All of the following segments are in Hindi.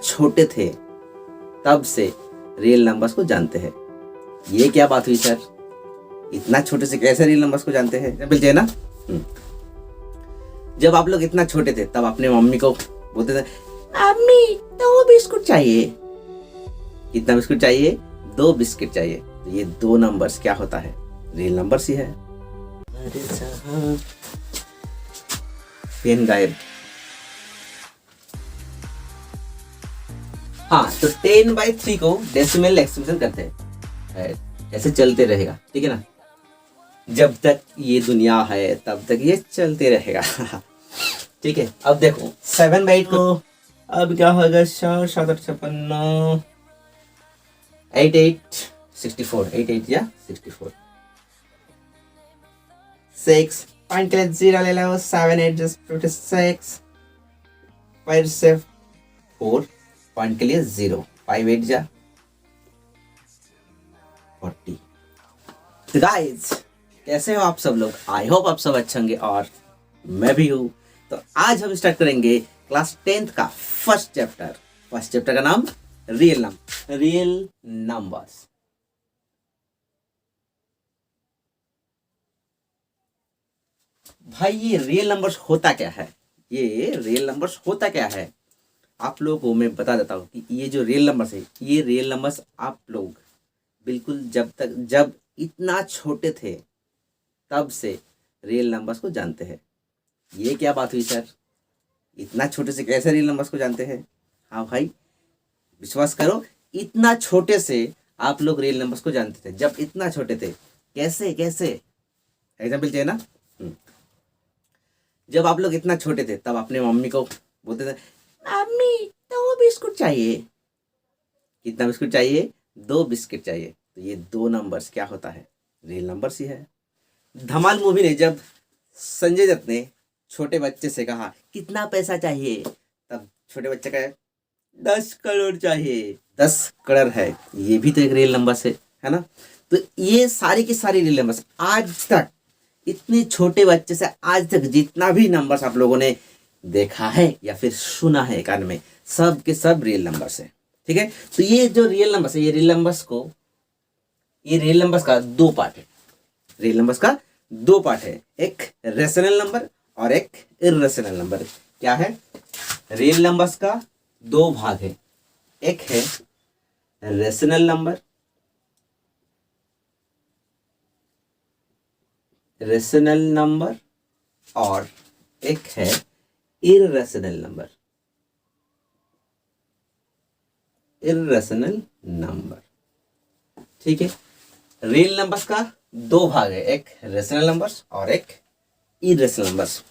छोटे थे तब से रियल नंबर्स को जानते हैं। ये क्या बात हुई सर, इतना छोटे से कैसे रियल नंबर्स को जानते हैं? एग्जाम्पल चाहिए ना। जब आप लोग इतना छोटे थे तब अपने मम्मी को बोलते थे, मम्मी 2 बिस्कुट चाहिए। कितना बिस्कुट चाहिए? 2 बिस्किट चाहिए। तो ये 2 नंबर्स क्या होता है? रियल नंबर्स ही है। पेन गायब। हाँ, तो 10/3 को डेसिमल एक्सप्रेशन करते हैं। ऐसे चलते रहेगा, ठीक है ना। जब तक ये दुनिया है तब तक ये चलते रहेगा। ठीक है। अब देखो 7/8 को अब क्या होगा? 4 7 8 56 8 8 64 8 8 या 64। 6 पॉइंट के लिए 0 ले लो। 7 8 26 5 से 4 पॉइंट के लिए 0। 5 8 जा 40। तो गाइज कैसे हो आप सब लोग? आई होप आप सब अच्छे होंगे और मैं भी हूँ। तो आज हम स्टार्ट करेंगे क्लास 10th का फर्स्ट चैप्टर का नाम रियल नंबर्स। भाई ये रियल नंबर्स होता क्या है? आप लोगों को मैं बता देता हूँ कि ये जो रियल नंबर्स है, ये रियल नंबर्स आप लोग बिल्कुल जब इतना छोटे थे तब से रियल नंबर्स को जानते हैं। ये क्या बात हुई सर, इतना छोटे से कैसे रियल नंबर्स को जानते हैं? हाँ भाई विश्वास करो, इतना छोटे से आप लोग रियल नंबर्स को जानते थे। जब इतना छोटे थे कैसे एग्जाम्पल चाहिए ना। जब आप लोग इतना छोटे थे तब अपने मम्मी को बोलते थे, मम्मी 2 बिस्कुट चाहिए। कितना बिस्कुट चाहिए? 2 बिस्किट चाहिए। तो ये 2 नंबर्स क्या होता है? रियल नंबर्स ही है। धमाल मूवी ने जब संजय दत्त ने छोटे बच्चे से कहा कितना पैसा चाहिए, तब छोटे बच्चे का 10 करोड़ चाहिए। 10 करोड़ है, ये भी तो एक रियल नंबर है ना। तो ये सारी की सारी रियल नंबर्स आज तक, इतने छोटे बच्चे से आज तक जितना भी नंबर्स आप लोगों ने देखा है या फिर सुना है कान में, सब के सब रियल नंबर्स है। ठीक है। तो ये जो रियल नंबर्स है, ये रियल नंबर्स का 2 पार्ट है। एक रेशनल नंबर और एक इर्रेशनल नंबर। क्या है? रियल नंबर्स का 2 भाग है। एक है रेशनल नंबर और एक है इर्रेशनल नंबर। ठीक है। रियल नंबर्स का 2 भाग है, एक रेशनल नंबर्स और एक इरेशनल नंबर्स।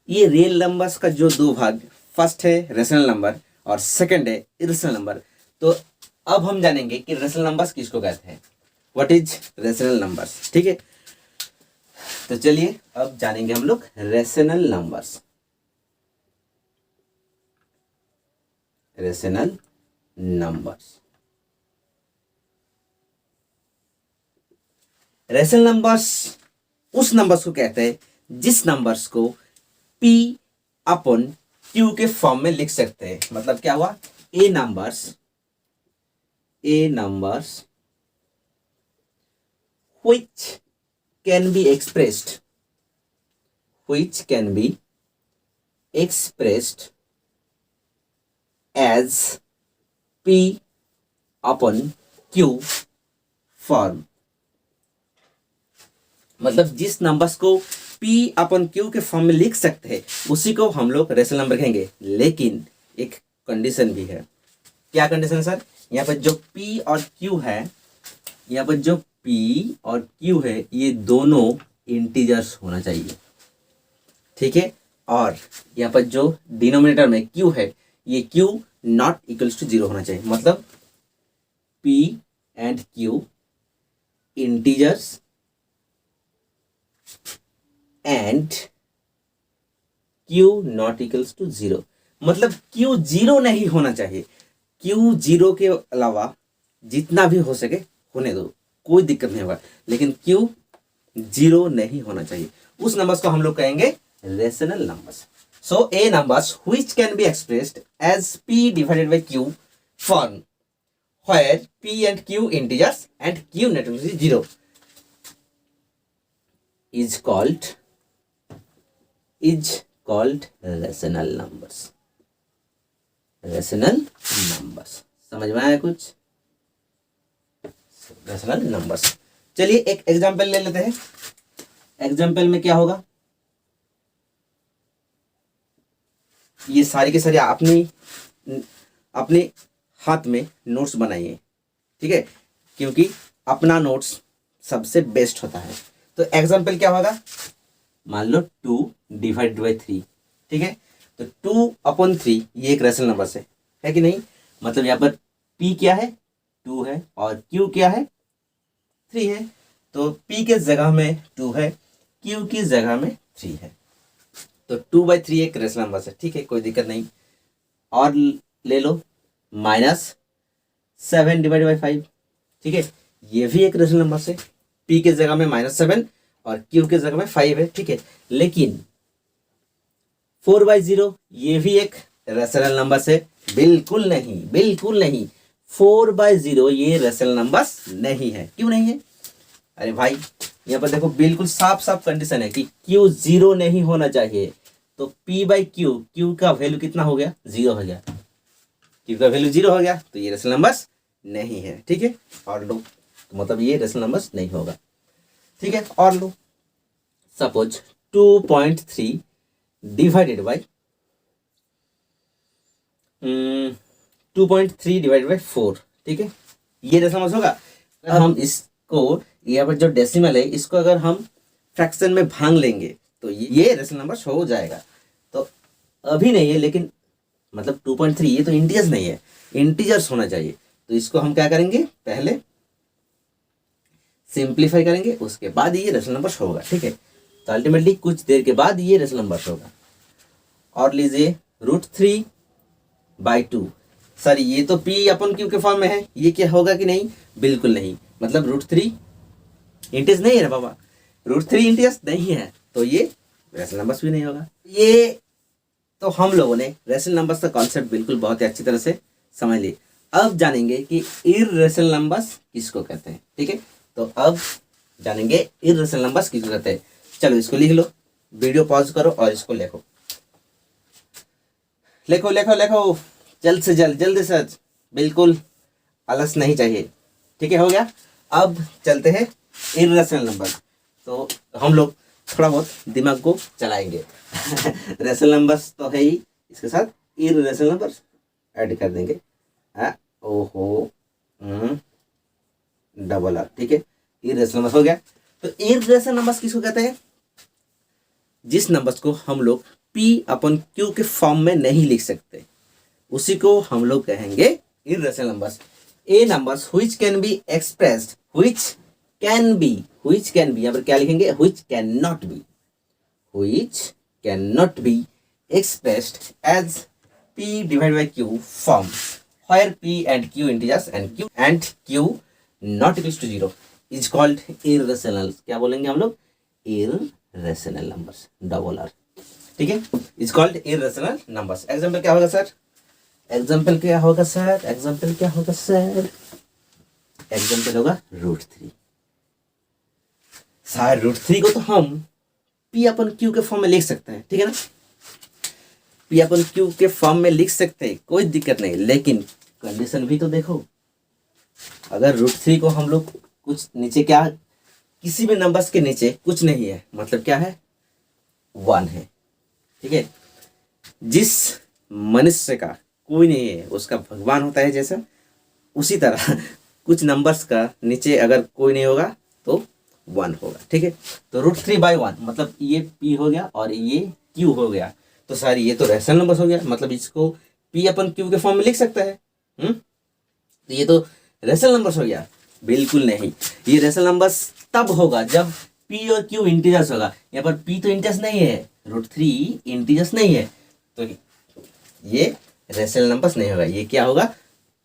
ये रियल नंबर्स का जो 2 भाग, फर्स्ट है रेशनल नंबर और सेकंड है इरेशनल नंबर। तो अब हम जानेंगे कि रेशनल नंबर्स किसको कहते हैं। What is rational numbers? ठीक है। तो चलिए अब जानेंगे हम लोग रेशनल नंबर्स। रेशनल नंबर्स उस नंबर्स को कहते हैं जिस नंबर्स को P अपॉन Q के फॉर्म में लिख सकते हैं। मतलब क्या हुआ? A numbers which can be expressed as P upon Q form. मतलब जिस नंबर्स को P अपन Q के फॉर्म में लिख सकते हैं उसी को हम लोग रेशनल नंबर कहेंगे। लेकिन एक कंडीशन भी है। क्या कंडीशन सर? यहाँ पर जो P और Q है, ये दोनों इंटीजर्स होना चाहिए। ठीक है। और यहाँ पर जो डिनोमिनेटर में Q है, ये Q नॉट इक्वल्स टू 0 होना चाहिए। मतलब P and Q integers and Q not equals to 0। मतलब Q 0 नहीं होना चाहिए। Q 0 के अलावा जितना भी हो सके होने दो, कोई दिक्कत नहीं होगा। लेकिन Q 0 नहीं होना चाहिए। उस नंबर्स को हम लोग कहेंगे rational numbers. So a numbers which can be expressed as p divided by q form where p and q integers and q not equal to 0 is called rational numbers. rational numbers समझ में आया कुछ? rational numbers. चलिए एक एग्जांपल ले लेते हैं. एग्जांपल में क्या होगा, ये सारी के सारी अपने हाथ में नोट्स बनाइए, ठीक है, क्योंकि अपना नोट्स सबसे बेस्ट होता है. तो एग्जांपल क्या होगा, मान लो 2 डिवाइड बाई 3, ठीक है. तो 2/3 ये एक रेशनल नंबर है कि नहीं. मतलब यहाँ पर p क्या है, 2 है, और q क्या है, 3 है. तो p के जगह में 2 है, q की जगह में 3 है. तो 2/3 एक रेशनल नंबर है, ठीक है, कोई दिक्कत नहीं. और ले लो -7 डिवाइड बाई 5, ठीक है, ये भी एक रेशनल नंबर है. p के जगह में -7 और q के जगह में 5 है, ठीक है. लेकिन 4/0 ये भी एक रेशनल नंबर है. बिल्कुल नहीं, बिल्कुल नहीं. 4/0 ये रेशनल नंबर नहीं है. क्यों नहीं है? अरे भाई यहाँ पर देखो, बिल्कुल साफ साफ कंडीशन है कि q 0 नहीं होना चाहिए. तो p/q का वैल्यू कितना हो गया, 0 हो गया. q का वैल्यू 0 हो गया, तो ये रेशनल नंबर नहीं है, ठीक है. और लो, तो मतलब ये रेशनल नंबर नहीं होगा, ठीक है. और लो, suppose 2.3 divided by 2.3 divided by 4, ठीक है, ये रेशनल नंबर होगा. हम इसको यहाँ पर जो डेसिमल है इसको अगर हम फ्रैक्शन में भांग लेंगे तो ये रेशनल नंबर हो जाएगा. तो अभी नहीं है, लेकिन मतलब 2.3 ये तो इंटीजर्स नहीं है, इंटीजर्स होना चाहिए. तो इसको हम क्या करेंगे, पहले सिंप्लीफाई करेंगे, उसके बाद ये रेशनल नंबर होगा, ठीक है. तो अल्टीमेटली कुछ देर के बाद ये रेशनल नंबर होगा. और लीजिए √3/2. सर ये तो p/q के फॉर्म में है, ये क्या होगा कि नहीं, बिल्कुल नहीं. मतलब √3 इंटीजर नहीं है ना बाबा, √3 इंटीजर नहीं है, तो ये रेशनल नंबर्स भी नहीं होगा. ये तो हम लोगों ने रेशनल नंबर्स का कॉन्सेप्ट बिल्कुल बहुत ही अच्छी तरह से समझ ली. अब जानेंगे कि इररेशनल नंबर्स किसको कहते हैं, ठीक है. तो अब जानेंगे इररेशनल नंबर्स किसको कहते हैं. चलो इसको लिख लो, वीडियो पॉज करो और इसको लिखो, लिखो लिखो लिखो, जल्द से जल्द, जल्दी से, बिल्कुल आलस नहीं चाहिए, ठीक है. हो गया. अब चलते हैं इररेशनल नंबर. तो हम लोग थोड़ा बहुत दिमाग को चलाएंगे. रेशनल नंबर्स तो है ही, इसके साथ इररेशनल नंबर्स ऐड कर देंगे. ओहो, डबल आर, ठीक है. इररेशनल नंबर हो गया. तो इररेशनल नंबर्स किसको कहते हैं, जिस नंबर्स को हम लोग p/q के फॉर्म में नहीं लिख सकते, उसी को हम लोग कहेंगे irrational numbers. A numbers which can be expressed, which can be यहाँ पर क्या लिखेंगे, which can not be expressed as p divide by q form where p and q integers and q not equals to 0 is called irrational. क्या बोलेंगे हम लोग, irrational numbers, डबल आर, ठीक है. Is called irrational numbers. Example क्या होगा सर, एग्जाम्पल होगा √3. सर √3 को तो हम p/q के फॉर्म में लिख सकते हैं, ठीक है ना. p/q के फॉर्म में लिख सकते हैं, कोई दिक्कत नहीं. लेकिन कंडीशन भी तो देखो, अगर √3 को हम लोग कुछ नीचे, क्या किसी भी नंबर्स के नीचे कुछ नहीं है, मतलब क्या है, 1 है, ठीक है. जिस मनुष्य का कोई नहीं है उसका भगवान होता है, जैसा उसी तरह कुछ नंबर्स का नीचे अगर कोई नहीं होगा तो 1 होगा, ठीक है. तो √3/1 मतलब ये p हो गया और ये q हो गया. तो सर ये तो रेशनल नंबर्स हो गया, मतलब इसको p/q के फॉर्म में लिख सकता है. तो ये तो रेशनल नंबर्स हो गया. बिल्कुल नहीं, ये रेशनल नंबर्स तब होगा जब p और q इंटीजर्स होगा. यहाँ पर p तो इंटीजर्स नहीं है, √3 इंटीजर्स नहीं है, तो ये रेशनल नंबर्स नहीं होगा. ये क्या होगा,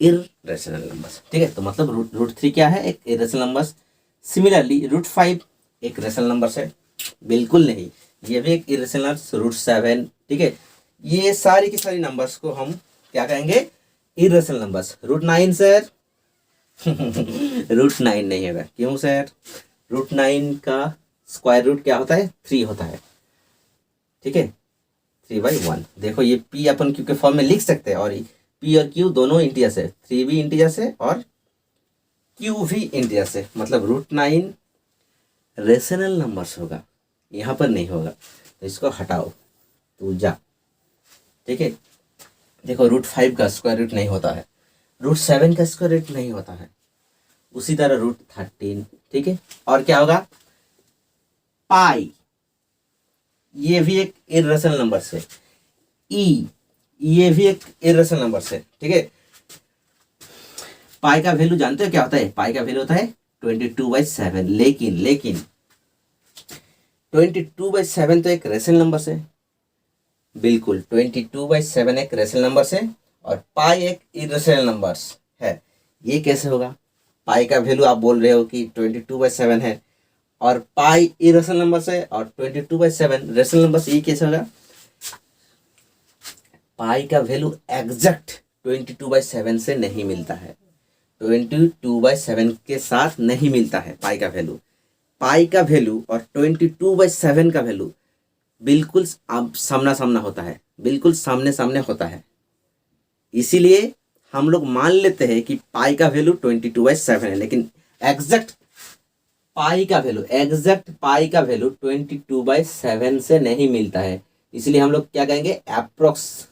इररेशनल नंबर्स, ठीक है. तो मतलब √3 क्या है, एक इररेशनल नंबर्स. सिमिलरली √5 एक रेशनल नंबर्स है, बिल्कुल नहीं, ये भी एक इररेशनल. √7, ठीक है, ये सारी की सारी नंबर्स को हम क्या कहेंगे, इरेशनल नंबर्स। √9 सर √9 नहीं होगा, क्यों सर? √9 का स्क्वायर रूट क्या होता है? 3 होता है, ठीक है, 3/1। देखो ये p अपन q के फॉर्म में लिख सकते हैं, और p और q दोनों इंटीजर्स है, 3 भी इंटीजर्स है और q भी इंटीजर्स है, मतलब √9 रेशनल नंबर्स होगा, यहाँ पर नहीं होगा, तो इसको हटाओ, तो जा, ठीक है। देखो √5 का स्क्वायर रूट नहीं होता है, √7 का स्क्वायर रूट नहीं होता है, उसी तरह √13, ठीक है। और क्या होगा? पाई, ये भी एक इरेशनल नंबर है। ई, ये भी एक इरेशनल नंबर है, ठीक है। पाई का वैल्यू जानते हो क्या होता है? पाई का वैल्यू होता है 22/7, लेकिन 22/7 तो एक रेशनल नंबर है, बिल्कुल 22/7 एक रेशनल नंबर है, और पाई एक इरेशनल नंबर है। ये कैसे होगा? पाई का वैल्यू आप बोल रहे हो कि 22/7 है, और पाई इरेशनल नंबर है और 22/7 रेशनल नंबर, ये कैसे होगा? पाई का वैल्यू एग्जैक्ट 22/7 से नहीं मिलता है, 22/7 के साथ नहीं मिलता है पाई का वैल्यू। पाई का वैल्यू और 22/7 का वैल्यू बिल्कुल सामना सामना होता है, बिल्कुल सामने सामने होता है। इसीलिए हम लोग मान लेते हैं कि पाई का वैल्यू 22/7 है, लेकिन एग्जैक्ट पाई का वैल्यू 22/7 से नहीं मिलता है। इसलिए हम लोग क्या कहेंगे? अप्रोक्स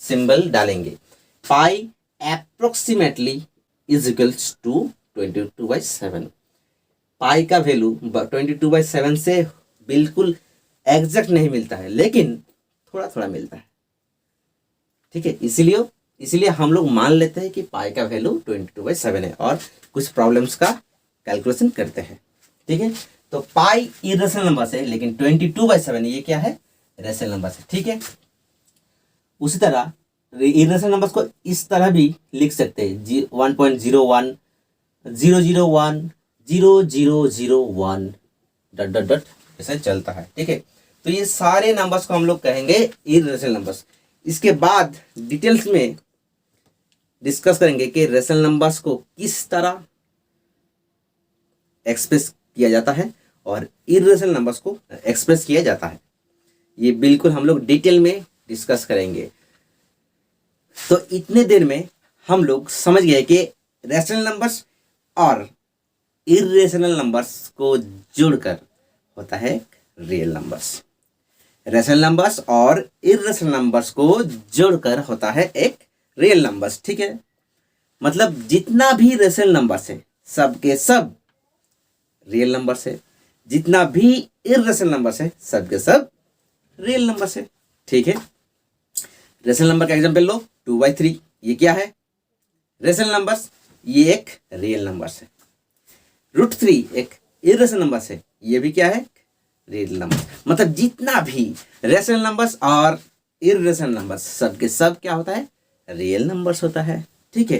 सिंबल डालेंगे। पाई अप्रोक्सीमेटली इज इक्वल्स टू 22/7। पाई का वैल्यू 22/7 से बिल्कुल एग्जैक्ट नहीं मिलता है, लेकिन थोड़ा थोड़ा मिलता है, ठीक है। इसीलिए हम लोग मान लेते हैं कि पाई का वैल्यू 22/7 है, और कुछ प्रॉब्लम्स का कैलकुलेशन करते हैं, ठीक है। तो पाई इरेशनल नंबर है, लेकिन 22/7 ये क्या है? रेशनल नंबर है, ठीक है। उसी तरह इरेशनल नंबर्स को इस तरह भी लिख सकते हैं, 1.01 001 0001 ... ऐसे चलता है, ठीक है। तो ये सारे नंबर्स को हम लोग कहेंगे इरेशनल नंबर्स। इसके बाद डिटेल्स में डिस्कस करेंगे कि रेशनल नंबर्स को किस तरह एक्सप्रेस किया जाता है और इरेशनल नंबर्स को एक्सप्रेस किया जाता है। ये बिल्कुल हम लोग डिटेल में डिस्कस करेंगे। तो इतने देर में हम लोग समझ गए कि रेशनल नंबर्स और इरेशनल नंबर्स को जोड़कर होता है रियल नंबर्स। रेशनल नंबर्स और इरेशनल नंबर्स को जोड़कर होता है एक रियल नंबर्स, ठीक है। मतलब जितना भी रेशनल नंबर्स है सब के सब रियल नंबर्स है, जितना भी इरेशनल नंबर्स है सब के सब रियल नंबर्स है, ठीक है। रेशनल नंबर का एग्जांपल लो, 2/3, ये क्या है? रेशनल नंबर्स, ये एक रियल नंबर्स है। √3 एक इरेशनल नंबर्स है, ये भी क्या है? Real number. मतलब जितना भी रेशनल नंबर्स और इरेशनल नंबर्स सब के सब क्या होता है? रियल नंबर्स होता है, ठीक है।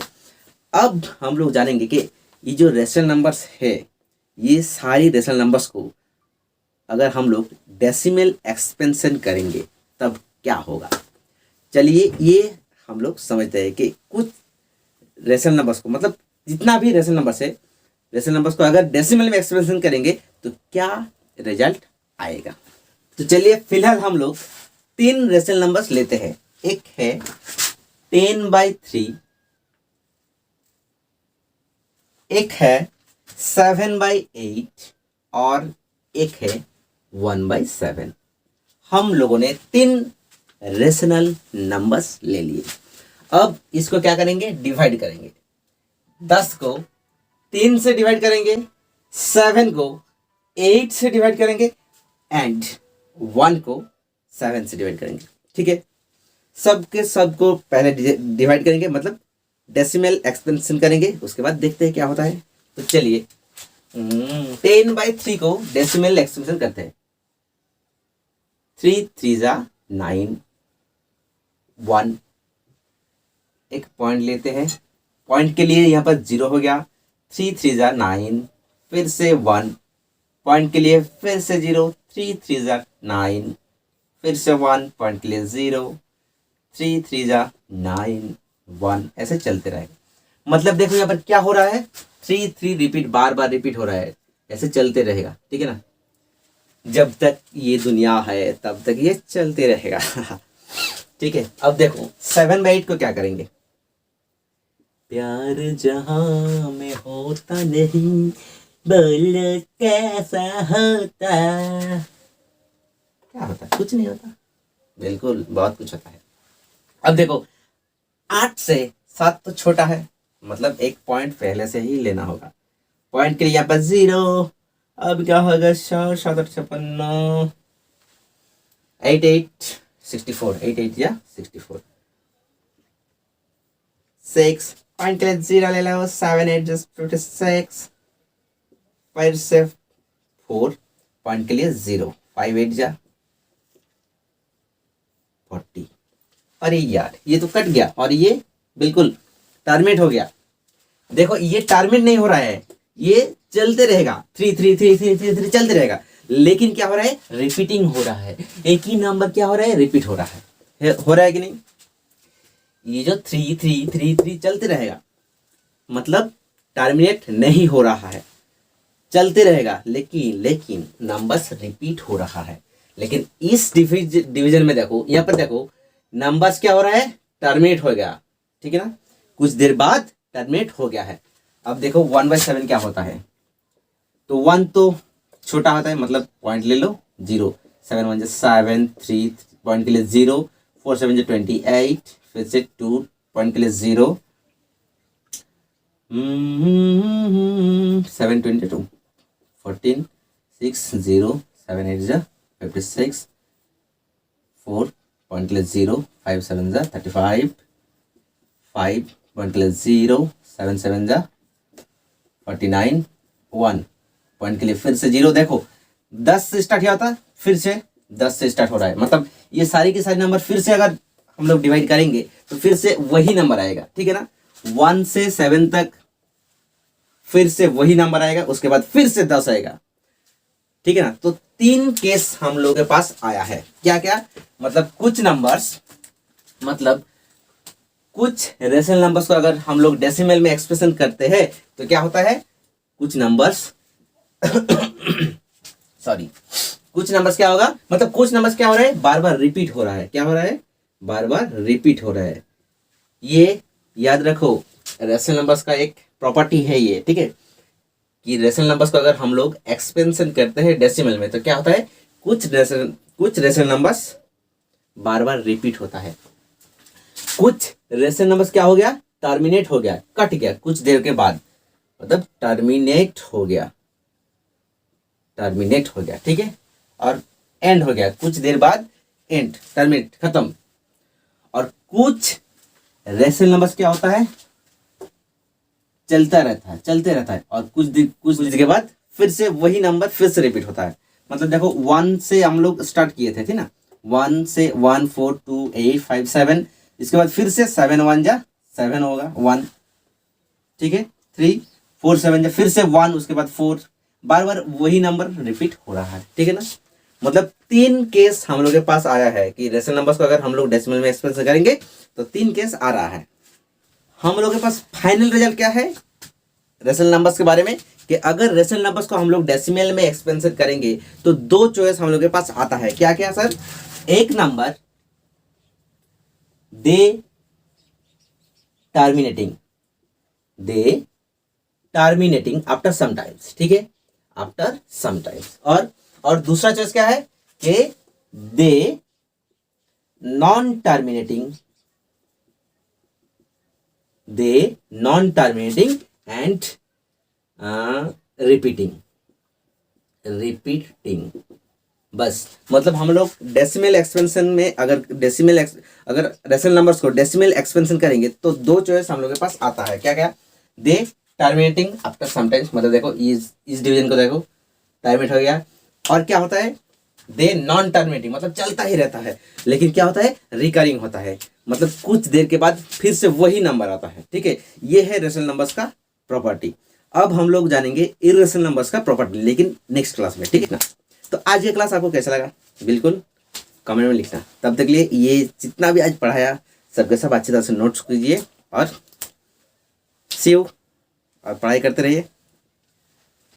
अब हम लोग जानेंगे कि ये जो रेशनल नंबर्स है, ये सारी रेशनल नंबर्स को अगर हम लोग डेसिमल एक्सपेंशन करेंगे तब क्या होगा। चलिए ये हम लोग समझते हैं कि कुछ रेशनल नंबर्स को, मतलब जितना भी रेशनल नंबर्स है, रेशनल नंबर्स को अगर डेसिमल में एक्सपेंशन करेंगे तो क्या रिजल्ट आएगा। तो चलिए फिलहाल हम लोग 3 रेशनल नंबर्स लेते हैं। एक है 10/3, एक है 7/8 और एक है 1/7। हम लोगों ने 3 रेशनल नंबर्स ले लिए। अब इसको क्या करेंगे? डिवाइड करेंगे। 10 को 3 से डिवाइड करेंगे, 7 को 8 से डिवाइड करेंगे एंड 1 को 7 से डिवाइड करेंगे, ठीक है। सबको पहले डिवाइड करेंगे, मतलब डेसिमल एक्सपेंशन करेंगे, उसके बाद देखते हैं क्या होता है। तो चलिए 10/3 को डेसिमल एक्सपेंशन करते हैं। 3 3 9, 1, एक पॉइंट लेते हैं, पॉइंट के लिए यहाँ पर 0 हो गया। 3 3 9, फिर से 1, पॉइंट के लिए फिर से 0, 3 3 9, फिर से 1, पॉइंट के लिए 0, 3 3 जा 9 1 ऐसे चलते रहेगा। मतलब देखो यहाँ पर क्या हो रहा है, 3 3 रिपीट, बार बार रिपीट हो रहा है, ऐसे चलते रहेगा, ठीक है ना। जब तक ये दुनिया है तब तक ये चलते रहेगा। ठीक है। अब देखो 7 बाई 8 को क्या करेंगे, प्यार जहां में होता नहीं, बोलो कैसा होता, क्या होता है, कुछ नहीं होता, बिल्कुल बहुत कुछ होता है। अब देखो 8 से 7 तो छोटा है, मतलब एक पॉइंट पहले से ही लेना होगा। पॉइंट के लिए यहाँ पर 0, अब क्या होगा, 4 7 8 56 8 8 64, 8 8 या 64। 6 पॉइंट के लिए 0 ले लो, 7 8 जस्ट 56, 5 से 4 पॉइंट के लिए 0, 5 8 जा 40। अरे यार ये तो कट गया और ये बिल्कुल टर्मिनेट हो गया। देखो ये टर्मिनेट नहीं हो रहा है, ये चलते रहेगा, 3 3 3 3 3 3 चलते रहेगा, लेकिन क्या हो रहा है, रिपीटिंग हो रहा है। एक ही नंबर क्या हो रहा है, रिपीट हो रहा है, हो रहा है कि नहीं। ये जो 3 3 3 3 चलते रहेगा, मतलब टर्मिनेट नहीं हो रहा है, चलते रहेगा, लेकिन नंबर्स रिपीट हो रहा है। लेकिन इस डिवीजन में देखो, यहाँ पर देखो नंबर्स क्या हो रहा है, टर्मिनेट हो गया, ठीक है ना, कुछ देर बाद टर्मिनेट हो गया है। अब देखो 1/7 क्या होता है, तो 1 तो छोटा होता है, मतलब पॉइंट ले लो 0, 7 1 7 3 पॉइंट के लिए 0, 4 7 28, फिर से 2 पॉइंट के लिए 0, 7 22 14 6 0 7 8 56, 4 पॉइंट के लिए 0, 5 7 35, 5 पॉइंट के लिए 0, 7 7 49, 1 पॉइंट के लिए फिर से 0। देखो 10 से स्टार्ट किया था, फिर से 10 से स्टार्ट हो रहा है, मतलब ये सारी के सारे नंबर फिर से अगर हम लोग डिवाइड करेंगे तो फिर से वही नंबर आएगा, ठीक है ना। 1 से 7 तक फिर से वही नंबर आएगा, उसके बाद फिर से 10 आएगा, ठीक है ना। तो 3 केस हम लोग के पास आया है, क्या क्या, मतलब कुछ नंबर्स, मतलब कुछ रेशनल नंबर्स को अगर हम लोग डेसिमल में एक्सप्रेशन करते हैं तो क्या होता है, कुछ नंबर्स सॉरी, कुछ नंबर्स क्या होगा, मतलब कुछ नंबर्स क्या हो रहा है, बार बार रिपीट हो रहा है, क्या हो रहा है, बार बार रिपीट हो रहा है। ये याद रखो, रेशनल नंबर्स का एक प्रॉपर्टी है ये, ठीक है, कि रेशनल नंबर्स को अगर हम लोग एक्सपेंशन करते हैं डेसिमल में तो क्या होता है, कुछ रेशनल नंबर्स बार बार रिपीट होता है, कुछ रेशनल नंबर्स क्या हो गया, टर्मिनेट हो गया, कट गया कुछ देर के बाद, मतलब टर्मिनेट हो गया, ठीक है, और एंड हो गया कुछ देर बाद, एंड, टर्मिनेट, खत्म। और कुछ रेशनल नंबर्स क्या होता है, चलते रहता है, और कुछ देर के बाद फिर से वही नंबर फिर से रिपीट होता है। मतलब देखो 1 से हम लोग स्टार्ट किए थे ना, 1 से 1 4 2 8 5 7, इसके बाद फिर से 7 1 7 होगा 1, ठीक है, 3 4 7 फिर से 1, उसके बाद 4, बार बार वही नंबर रिपीट हो रहा है, ठीक है ना। मतलब 3 केस हम लोग के पास आया है कि रेशनल नंबर्स को अगर हम लोग डेसिमल में एक्सप्रेस करेंगे तो 3 केस आ रहा है। हम लोग के पास फाइनल रिजल्ट क्या है रेशनल नंबर्स के बारे में, कि अगर रेशनल नंबर्स को हम लोग डेसिमल में एक्सपेंशन करेंगे तो 2 चॉइस हम लोग के पास आता है, क्या क्या सर, एक नंबर दे टर्मिनेटिंग आफ्टर सम टाइम्स, ठीक है, आफ्टर सम टाइम्स, और दूसरा चॉइस क्या है कि दे नॉन टर्मिनेटिंग एंड रिपीटिंग, बस। मतलब हम लोग डेसिमल एक्सपेंशन में अगर रेशनल नंबर्स को डेसिमल एक्सपेंशन करेंगे तो 2 चॉइस हम लोग के पास आता है, क्या क्या, दे टर्मिनेटिंग आफ्टर समटाइम्स, मतलब देखो इस डिवीजन को देखो टर्मिनेट हो गया, और क्या होता है, दे नॉन टर्मिनेटिंग, मतलब चलता ही रहता है, लेकिन क्या होता है, रिकरिंग होता है, मतलब कुछ देर के बाद फिर से वही नंबर आता है, ठीक है। ये है रेशनल नंबर्स का प्रॉपर्टी। अब हम लोग जानेंगे इर्रेशनल नंबर्स का प्रॉपर्टी, लेकिन नेक्स्ट क्लास में, ठीक है ना। तो आज ये क्लास आपको कैसा लगा, बिल्कुल कमेंट में लिखना। तब तक के लिए ये जितना भी आज पढ़ाया सबके सब अच्छी तरह से नोट्स कीजिए और सी यू, और पढ़ाई करते रहिए।